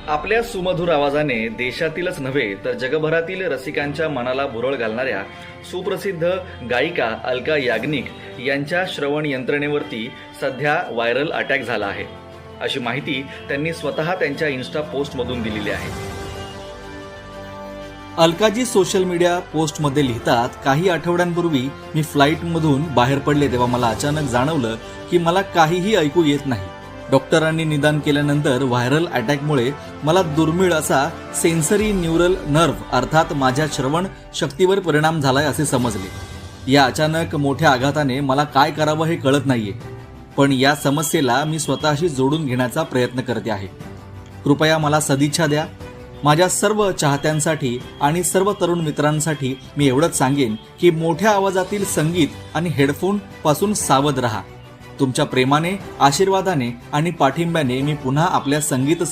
आपल्या सुमधुर आवाजाने देशातीलच नव्हे तर जगभरातील रसिकांच्या मनाला भुरळ घालणाऱ्या सुप्रसिद्ध गायिका अलका याग्निक यांच्या श्रवण यंत्रणेवरती सध्या व्हायरल अटॅक झाला आहे, अशी माहिती त्यांनी स्वतः त्यांच्या इन्स्टा पोस्टमधून दिलेली आहे. अलकाजी सोशल मीडिया पोस्टमध्ये लिहितात, काही आठवड्यांपूर्वी मी फ्लाईटमधून बाहेर पडले तेव्हा मला अचानक जाणवलं की मला काहीही ऐकू येत नाही. डॉक्टरांनी निदान केल्यानंतर व्हायरल अटॅकमुळे मला दुर्मिळ असा सेन्सरी न्यूरल नर्व्ह अर्थात माझ्या श्रवण शक्तीवर परिणाम झालाय असे समजले. या अचानक मोठ्या आघाताने मला काय करावं हे कळत नाहीये, पण या समस्येला मी स्वतःशी जोडून घेण्याचा प्रयत्न करते आहे. कृपया मला सदिच्छा द्या. माझ्या सर्व चाहत्यांसाठी आणि सर्व तरुण मित्रांसाठी मी एवढंच सांगेन की मोठ्या आवाजातील संगीत आणि हेडफोन पासून सावध रहा. तुमच्या प्रेमाने, आशीर्वादाने आणि पाठिंब्याने मी पुन्हा आपल्या संगीत सेवेत